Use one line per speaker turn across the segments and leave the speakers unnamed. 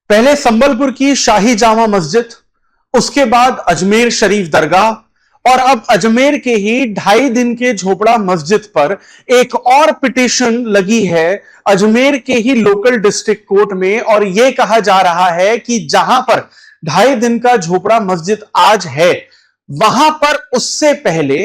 पहले संबलपुर की शाही जामा मस्जिद, उसके बाद अजमेर शरीफ दरगाह और अब अजमेर के ही 2.5 दिन के झोपड़ा मस्जिद पर एक और पिटीशन लगी है अजमेर के ही लोकल डिस्ट्रिक्ट कोर्ट में। और यह कहा जा रहा है कि जहां पर 2.5 दिन का झोपड़ा मस्जिद आज है, वहां पर उससे पहले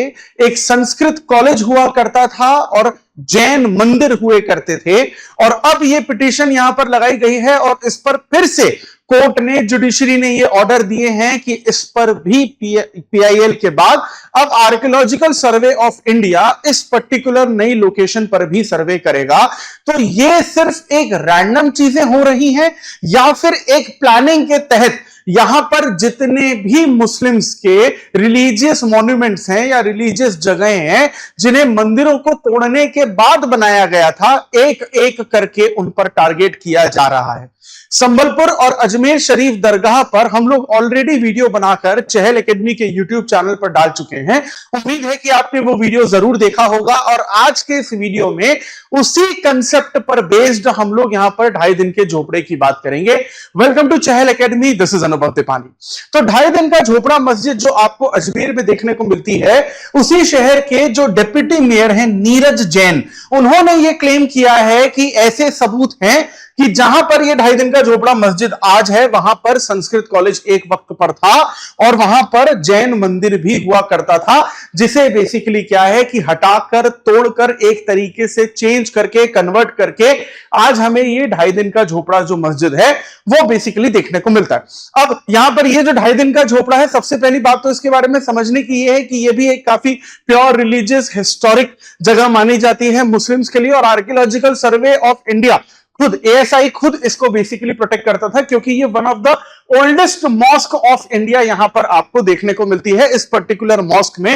एक संस्कृत कॉलेज हुआ करता था और जैन मंदिर हुए करते थे। और अब यह पिटीशन यहां पर लगाई गई है और इस पर फिर से कोर्ट ने, जुडिशरी ने ये ऑर्डर दिए हैं कि इस पर भी पीआईएल के बाद अब आर्कियोलॉजिकल सर्वे ऑफ इंडिया इस पर्टिकुलर नई लोकेशन पर भी सर्वे करेगा। तो ये सिर्फ एक रैंडम चीजें हो रही हैं या फिर एक प्लानिंग के तहत यहां पर जितने भी मुस्लिम्स के रिलीजियस मॉन्यूमेंट्स हैं या रिलीजियस जगहें हैं जिन्हें मंदिरों को तोड़ने के बाद बनाया गया था, एक एक करके उन पर टारगेट किया जा रहा है। संबलपुर और अजमेर शरीफ दरगाह पर हम लोग ऑलरेडी वीडियो बनाकर चहल एकेडमी के यूट्यूब चैनल पर डाल चुके हैं। उम्मीद है कि आपने वो वीडियो जरूर देखा होगा और आज के इस वीडियो में उसी कंसेप्ट पर बेस्ड हम लोग यहां पर 2.5 दिन के झोपड़े की बात करेंगे। Welcome to Chahal academy, this is Anubhav Tipani. तो 2.5 दिन का झोपड़ा मस्जिद जो आपको अजमेर में देखने को मिलती है, उसी शहर के जो डिप्टी मेयर हैं नीरज जैन, उन्होंने ये क्लेम किया है कि ऐसे सबूत हैं कि जहां पर यह 2.5 दिन का झोपड़ा मस्जिद आज है, वहां पर संस्कृत कॉलेज एक वक्त पर था और वहां पर जैन मंदिर भी हुआ करता था, जिसे बेसिकली क्या है कि हटाकर, तोड़कर, एक तरीके से चेंज करके, कन्वर्ट करके आज हमें ये 2.5 दिन का झोपड़ा जो मस्जिद है वो बेसिकली देखने को मिलता है। अब यहां पर ये जो 2.5 दिन का झोपड़ा है, सबसे पहली बात तो इसके बारे में समझने की ये है कि ये भी एक काफी प्योर रिलीजियस हिस्टोरिक जगह मानी जाती है मुस्लिम्स के लिए। और आर्कियोलॉजिकल सर्वे ऑफ इंडिया खुद, एएसआई खुद इसको बेसिकली प्रोटेक्ट करता था, क्योंकि ये one of the oldest mosque of India यहां पर आपको देखने को मिलती है। इस पर्टिकुलर मॉस्क में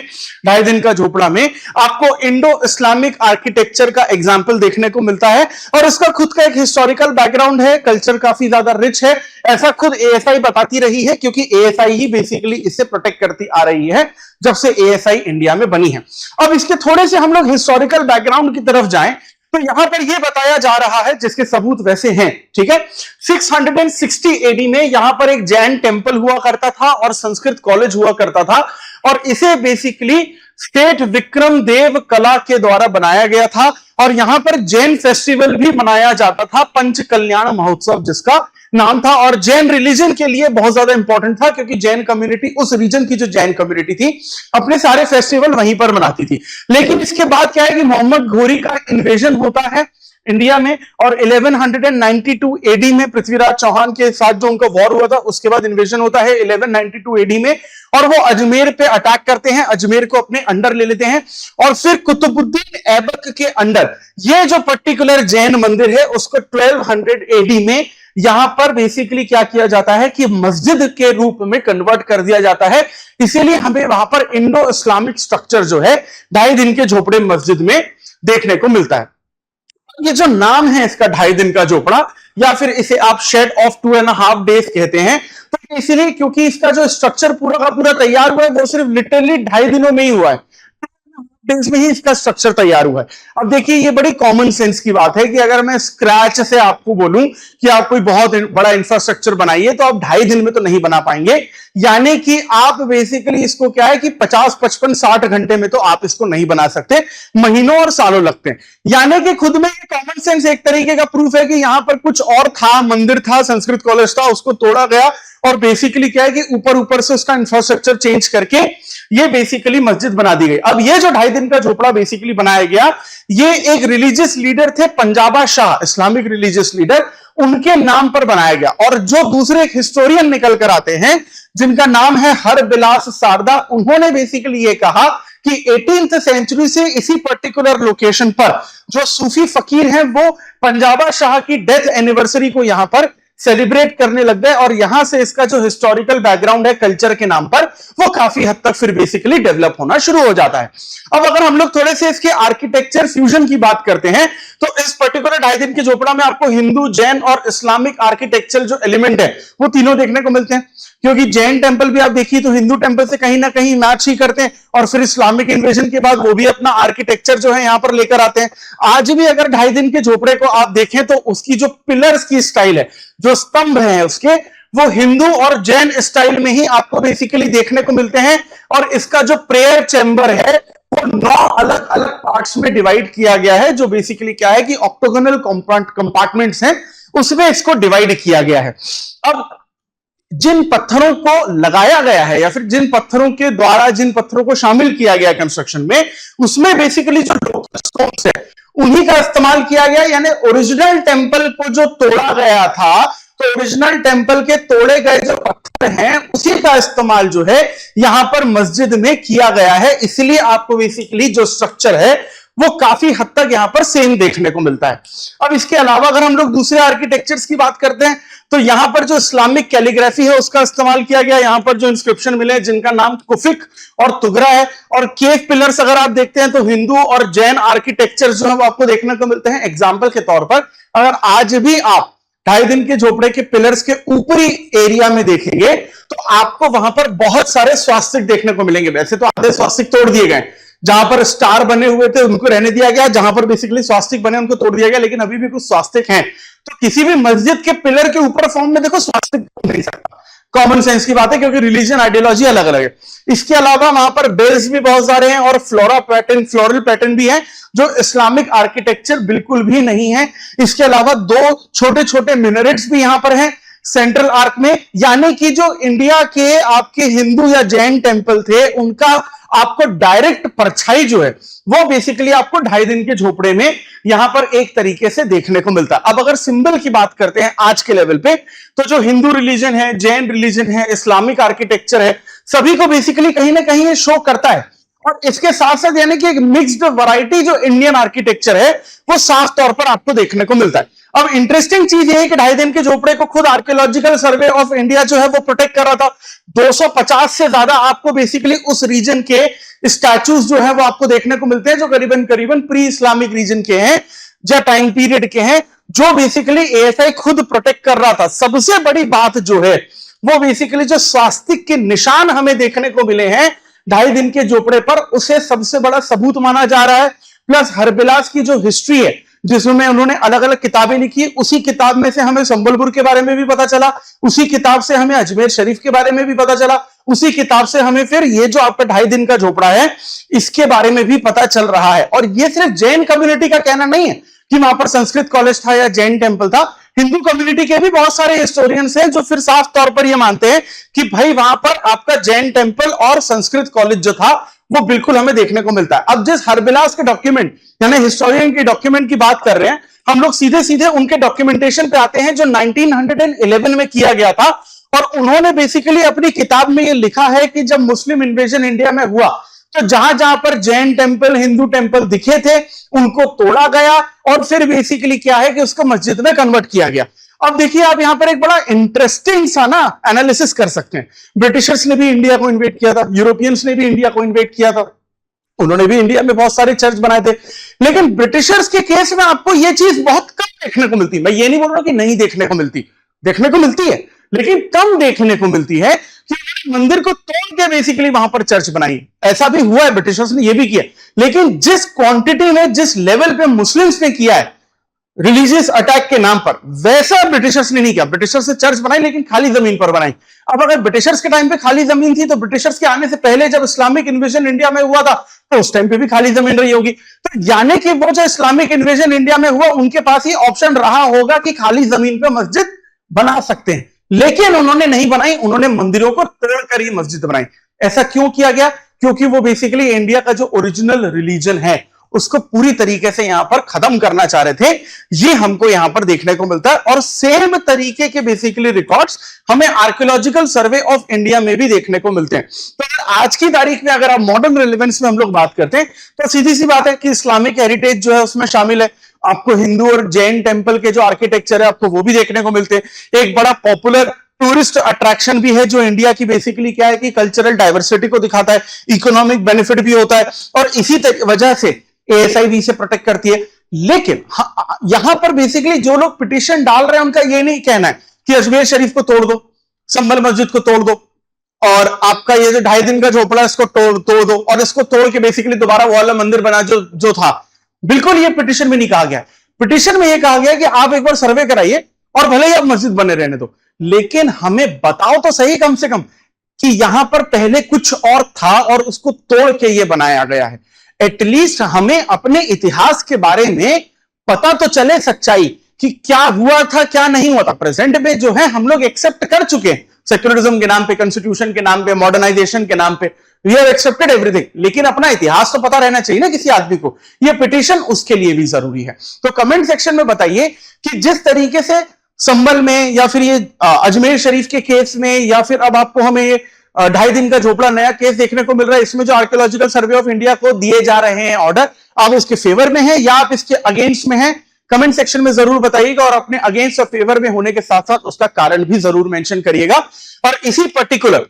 2.5 दिन का झोपड़ा में आपको इंडो इस्लामिक आर्किटेक्चर का एग्जाम्पल देखने को मिलता है और इसका खुद का एक हिस्टोरिकल बैकग्राउंड है, कल्चर काफी ज्यादा रिच है, ऐसा खुद एएसआई बताती रही है, क्योंकि एएसआई ही बेसिकली इसे प्रोटेक्ट करती आ रही है जब से एएसआई इंडिया में बनी है। अब इसके थोड़े से हम लोग हिस्टोरिकल बैकग्राउंड की तरफ जाएं तो यहां पर यह बताया जा रहा है, जिसके सबूत वैसे हैं, ठीक है। 660 एडी में यहां पर एक जैन टेंपल हुआ करता था और संस्कृत कॉलेज हुआ करता था और इसे बेसिकली स्टेट विक्रम देव कला के द्वारा बनाया गया था और यहां पर जैन फेस्टिवल भी मनाया जाता था, पंच कल्याण महोत्सव जिसका नाम था। और जैन रिलीजन के लिए बहुत ज्यादा इंपॉर्टेंट था, क्योंकि जैन कम्युनिटी, उस रीजन की जो जैन कम्युनिटी थी, अपने सारे फेस्टिवल वहीं पर मनाती थी। लेकिन इसके बाद क्या है कि मोहम्मद घोरी का इन्वेजन होता है इंडिया में और 1192 एडी में पृथ्वीराज चौहान के साथ जो उनका वॉर हुआ था, उसके बाद इन्वेजन होता है 1192 एडी में और वो अजमेर पे अटैक करते हैं, अजमेर को अपने अंडर ले लेते हैं और फिर कुतुबुद्दीन ऐबक के अंडर ये जो पर्टिकुलर जैन मंदिर है उसको 1200 एडी में यहां पर बेसिकली क्या किया जाता है कि मस्जिद के रूप में कन्वर्ट कर दिया जाता है। इसीलिए हमें वहां पर इंडो इस्लामिक स्ट्रक्चर जो है 2.5 दिन के झोपड़े मस्जिद में देखने को मिलता है। ये जो नाम है इसका 2.5 दिन का झोपड़ा, या फिर इसे आप शेड ऑफ 2.5 डेज कहते हैं, तो इसीलिए क्योंकि इसका जो स्ट्रक्चर पूरा का पूरा तैयार हुआ है वो सिर्फ लिटरली 2.5 दिनों में ही हुआ है, डेज में ही इसका स्ट्रक्चर तैयार हुआ है। अब देखिए ये बड़ी कॉमन सेंस की बात है कि अगर मैं स्क्रैच से आपको बोलूं कि आप कोई बहुत बड़ा इंफ्रास्ट्रक्चर बनाइए तो आप 2.5 दिन में तो नहीं बना पाएंगे, यानी कि आप बेसिकली इसको क्या है कि 50, 55, 60 घंटे में तो आप इसको नहीं बना सकते, महीनों और सालों लगते हैं। यानी कि खुद में ये कॉमन सेंस एक तरीके का प्रूफ है कि यहां पर कुछ और था, मंदिर था, संस्कृत कॉलेज था, उसको तोड़ा गया और बेसिकली क्या है कि ऊपर ऊपर से उसका इंफ्रास्ट्रक्चर चेंज करके ये बेसिकली मस्जिद बना दी गई। अब ये जो 2.5 दिन का झोपड़ा बेसिकली बनाया गया, ये एक रिलीजियस लीडर थे, पंजाबा शाह, इस्लामिक रिलीजियस लीडर, उनके नाम पर बनाया गया। और जो दूसरे एक हिस्टोरियन निकल कर आते हैं जिनका नाम है हरबिलास सारदा, उन्होंने बेसिकली ये कहा कि 18th सेंचुरी से इसी पर्टिकुलर लोकेशन पर जो सूफी फकीर हैं वो पंजाबा शाह की डेथ एनिवर्सरी को यहां पर सेलिब्रेट करने लग गए और यहां से इसका जो हिस्टोरिकल बैकग्राउंड है कल्चर के नाम पर, वो काफी हद तक फिर बेसिकली डेवलप होना शुरू हो जाता है। अब अगर हम लोग थोड़े से इसके आर्किटेक्चर फ्यूजन की बात करते हैं तो इस पर्टिकुलर 2.5 दिन के झोपड़ा में आपको हिंदू, जैन और इस्लामिक आर्किटेक्चर जो एलिमेंट है वो तीनों देखने को मिलते हैं, क्योंकि जैन टेंपल भी आप देखिए तो हिंदू टेंपल से कहीं ना कहीं मैच ही करते हैं और फिर इस्लामिक इन्वेजन के बाद वो भी अपना आर्किटेक्चर जो है यहां पर लेकर आते हैं। आज भी अगर 2.5 दिन के झोपड़े को आप देखें तो उसकी जो पिलर्स की स्टाइल है, जो स्तंभ हैं उसके, वो हिंदू और जैन स्टाइल में ही आपको बेसिकली देखने को मिलते हैं। और इसका जो प्रेयर चैम्बर है वो 9 अलग अलग पार्ट्स में डिवाइड किया गया है, जो बेसिकली क्या है कि ऑक्टोगोनल कंपार्टमेंट्स हैं, उसमें इसको डिवाइड किया गया है। अब जिन पत्थरों को लगाया गया है या फिर जिन पत्थरों के द्वारा जिन पत्थरों को शामिल किया गया कंस्ट्रक्शन में, उसमें बेसिकली जो स्टोन्स है उन्हीं का इस्तेमाल किया गया। यानी ओरिजिनल टेंपल को जो तोड़ा गया था, तो ओरिजिनल टेंपल के तोड़े गए जो पत्थर हैं उसी का इस्तेमाल जो है यहां पर मस्जिद में किया गया है। इसलिए आपको बेसिकली जो स्ट्रक्चर है वो काफी हद तक यहां पर सेम देखने को मिलता है। अब इसके अलावा अगर हम लोग दूसरे आर्किटेक्चर्स की बात करते हैं, तो यहां पर जो इस्लामिक कैलीग्राफी है उसका इस्तेमाल किया गया। यहां पर जो इंस्क्रिप्शन मिले जिनका नाम कुफिक और तुगरा है, और केव पिलर्स अगर आप देखते हैं तो हिंदू और जैन आर्किटेक्चर जो है वो आपको देखने को मिलते हैं। एग्जाम्पल के तौर पर अगर आज भी आप 2.5 दिन के झोपड़े के पिलर्स के ऊपरी एरिया में देखेंगे तो आपको वहां पर बहुत सारे स्वास्तिक देखने को मिलेंगे। वैसे तो आधे स्वास्तिक तोड़ दिए गए, जहां पर स्टार बने हुए थे उनको रहने दिया गया, जहां पर बेसिकली स्वास्तिक बने उनको तोड़ दिया गया, लेकिन अभी भी कुछ स्वास्तिक हैं। तो किसी भी मस्जिद के पिलर के ऊपर फॉर्म में देखो स्वास्तिक नहीं सकता, कॉमन सेंस की बात है, क्योंकि रिलीजन आइडियोलॉजी अलग अलग है। इसके अलावा वहां पर बेल्स भी बहुत सारे हैं और फ्लोरल पैटर्न भी है, जो इस्लामिक आर्किटेक्चर बिल्कुल भी नहीं है। इसके अलावा 2 छोटे छोटे मिनरेट्स भी यहां पर हैं सेंट्रल आर्क में, यानी कि जो इंडिया के आपके हिंदू या जैन टेंपल थे उनका आपको डायरेक्ट परछाई जो है वो बेसिकली आपको 2.5 दिन के झोपड़े में यहां पर एक तरीके से देखने को मिलता है। अब अगर सिंबल की बात करते हैं आज के लेवल पे, तो जो हिंदू रिलीजन है, जैन रिलीजन है, इस्लामिक आर्किटेक्चर है, सभी को बेसिकली कहीं ना कहीं ये शो करता है। और इसके साथ साथ यानी कि एक मिक्स्ड वैरायटी जो इंडियन आर्किटेक्चर है वो साफ तौर पर आपको देखने को मिलता है। अब इंटरेस्टिंग चीज ये है कि 2.5 दिन के झोपड़े को खुद आर्कियोलॉजिकल सर्वे ऑफ इंडिया जो है वो प्रोटेक्ट कर रहा था। 250 से ज्यादा आपको बेसिकली उस रीजन के स्टैचूज जो है वो आपको देखने को मिलते हैं, जो करीबन करीबन प्री इस्लामिक रीजन के हैं या टाइम पीरियड के हैं, जो बेसिकली एएसआई खुद प्रोटेक्ट कर रहा था। सबसे बड़ी बात जो है वो बेसिकली जो स्वास्तिक के निशान हमें देखने को मिले हैं 2.5 दिन के झोपड़े पर, उसे सबसे बड़ा सबूत माना जा रहा है। प्लस हरबिलास की जो हिस्ट्री है जिसमें उन्होंने अलग अलग किताबें लिखी, उसी किताब में से हमें संबलपुर के बारे में भी पता चला, उसी किताब से हमें अजमेर शरीफ के बारे में भी पता चला, उसी किताब से हमें फिर ये जो आपका 2.5 दिन का झोपड़ा है इसके बारे में भी पता चल रहा है। और ये सिर्फ जैन कम्युनिटी का कहना नहीं है कि वहां पर संस्कृत कॉलेज था या जैन टेंपल था, हिंदू कम्युनिटी के भी बहुत सारे हिस्टोरियंस हैं जो फिर साफ तौर पर यह मानते हैं कि भाई वहां पर आपका जैन टेंपल और संस्कृत कॉलेज जो था वो बिल्कुल हमें देखने को मिलता है। अब जिस हरबिलास के डॉक्यूमेंट यानी हिस्टोरियन के डॉक्यूमेंट की बात कर रहे हैं, हम लोग सीधे सीधे उनके डॉक्यूमेंटेशन पे आते हैं जो 1911 में किया गया था। और उन्होंने बेसिकली अपनी किताब में ये लिखा है कि जब मुस्लिम इन्वेजन इंडिया में हुआ तो जहां जहां पर जैन टेंपल, हिंदू टेंपल दिखे थे उनको तोड़ा गया और फिर बेसिकली क्या है कि उसको मस्जिद में कन्वर्ट किया गया। अब देखिए आप यहां पर एक बड़ा इंटरेस्टिंग सा ना एनालिसिस कर सकते हैं। ब्रिटिशर्स ने भी इंडिया को इन्वेट किया था, यूरोपियंस ने भी इंडिया को इन्वेट किया था, उन्होंने भी इंडिया में बहुत सारे चर्च बनाए थे, लेकिन ब्रिटिशर्स के केस में आपको यह चीज बहुत कम देखने को मिलती। मैं ये नहीं बोल रहा कि नहीं देखने को मिलती, देखने को मिलती है, लेकिन कम देखने को मिलती है कि मंदिर को तोड़ के बेसिकली वहां पर चर्च बनाई। ऐसा भी हुआ है, ब्रिटिशर्स ने यह भी किया, लेकिन जिस क्वांटिटी में, जिस लेवल पे मुस्लिम्स ने किया है रिलीजियस अटैक के नाम पर, वैसा ब्रिटिशर्स ने नहीं किया। ब्रिटिशर्स ने चर्च बनाई लेकिन खाली जमीन पर बनाई। अब अगर ब्रिटिशर्स के टाइम पे खाली जमीन थी तो ब्रिटिशर्स के आने से पहले जब इस्लामिक इन्वेजन इंडिया में हुआ था तो उस टाइम पे भी खाली जमीन रही होगी। तो यानी कि वो जो इस्लामिक इन्वेजन इंडिया में हुआ उनके पास ही ऑप्शन रहा होगा कि खाली जमीन पे मस्जिद बना सकते हैं, लेकिन उन्होंने नहीं बनाई, उन्होंने मंदिरों को तोड़कर ही मस्जिद बनाई। ऐसा क्यों किया गया? क्योंकि वो बेसिकली इंडिया का जो ओरिजिनल रिलीजन है उसको पूरी तरीके से यहां पर खत्म करना चाह रहे थे। ये हमको यहां पर देखने को मिलता है और सेम तरीके के बेसिकली रिकॉर्ड्स हमें आर्कियोलॉजिकल सर्वे ऑफ इंडिया में भी देखने को मिलते हैं। तो आज की तारीख में अगर आप मॉडर्न रिलेवेंस में हम लोग बात करते हैं तो सीधी सी बात है कि इस्लामिक हेरिटेज जो है उसमें शामिल है। आपको हिंदू और जैन टेंपल के जो आर्किटेक्चर है आपको वो भी देखने को मिलते हैं। एक बड़ा पॉपुलर टूरिस्ट अट्रैक्शन भी है जो इंडिया की बेसिकली क्या है कि कल्चरल डाइवर्सिटी को दिखाता है, इकोनॉमिक बेनिफिट भी होता है और इसी वजह से एएसआई भी इसे प्रोटेक्ट करती है। लेकिन यहां पर बेसिकली जो लोग पिटीशन डाल रहे हैं उनका ये नहीं कहना है कि अजमेर शरीफ को तोड़ दो, संभल मस्जिद को तोड़ दो और आपका ये जो 2.5 दिन का झोपड़ा इसको तोड़ दो और इसको तोड़ के बेसिकली दोबारा वो वाला मंदिर बना जो था। बिल्कुल ये पिटीशन में नहीं कहा गया। पिटीशन में ये कहा गया कि आप एक बार सर्वे कराइए और भले ही आप मस्जिद बने रहने दो, लेकिन हमें बताओ तो सही कम से कम कि यहां पर पहले कुछ और था और उसको तोड़ के ये बनाया गया है। एटलीस्ट हमें अपने इतिहास के बारे में पता तो चले सच्चाई कि क्या हुआ था क्या नहीं हुआ था। प्रेजेंट में जो है हम लोग एक्सेप्ट कर चुके हैं, सेक्युलरिज्म के नाम पे, कॉन्स्टिट्यूशन के नाम पे, मॉडर्नाइजेशन के नाम पे, वी हैव एक्सेप्टेड एवरीथिंग, लेकिन अपना इतिहास तो पता रहना चाहिए ना किसी आदमी को। ये पिटीशन उसके लिए भी जरूरी है। तो कमेंट सेक्शन में बताइए कि जिस तरीके से संभल में या फिर ये अजमेर शरीफ के केस में, या फिर अब आपको हमें ये 2.5 दिन का झोपड़ा नया केस देखने को मिल रहा है, इसमें जो आर्कियोलॉजिकल सर्वे ऑफ इंडिया को दिए जा रहे हैं ऑर्डर, आप इसके फेवर में हैं या आप इसके अगेंस्ट में हैं, कमेंट सेक्शन में जरूर बताइएगा। और अपने अगेंस्ट और फेवर में होने के साथ साथ उसका कारण भी जरूर मेंशन करिएगा। और इसी पर्टिकुलर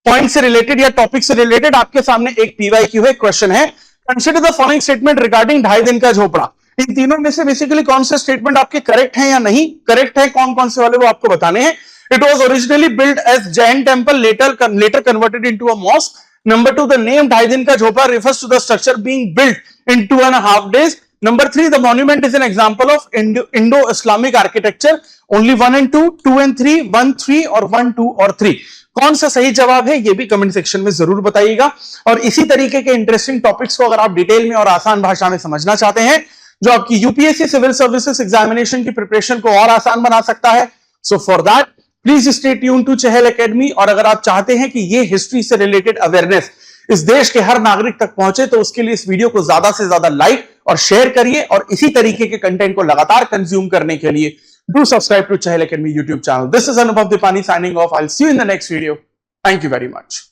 पॉइंट से रिलेटेड या टॉपिक से रिलेटेड आपके सामने एक पीवाईक्यू है, क्वेश्चन है, consider the following statement regarding 2.5 दिन का झोपड़ा। इन तीनों में से बेसिकली कौन से स्टेटमेंट आपके करेक्ट हैं या नहीं करेक्ट है, कौन कौन से वाले वो आपको बताने हैं। It was originally built as Jain temple, later converted into a mosque. Number 2, the name 2.5 दिन का झोपड़ा refers to the structure being built in 2.5 days. Number 3, the monument is an example of Indo-Islamic architecture. Only 1 and 2, 2 and 3, 1, 3 और 1, 2 और 3। कौन सा सही जवाब है ये भी कमेंट सेक्शन में जरूर बताइएगा। और इसी तरीके के इंटरेस्टिंग टॉपिक्स को अगर आप डिटेल में और आसान भाषा में समझना चाहते हैं, जो आपकी यूपीएससी सिविल सर्विसेज एग्जामिनेशन की प्रिपरेशन को और आसान बना सकता है, so for that please stay tune to Chahal academy. और अगर आप चाहते हैं कि ये हिस्ट्री से रिलेटेड अवेयरनेस इस देश के हर नागरिक तक पहुंचे, तो उसके लिए इस वीडियो को ज्यादा से ज्यादा लाइक और शेयर करिए। और इसी तरीके के कंटेंट को लगातार कंज्यूम करने के लिए do subscribe to Chahal academy YouTube channel. This is Anubhav Deepani signing off. I will see you in the next video. Thank you very much.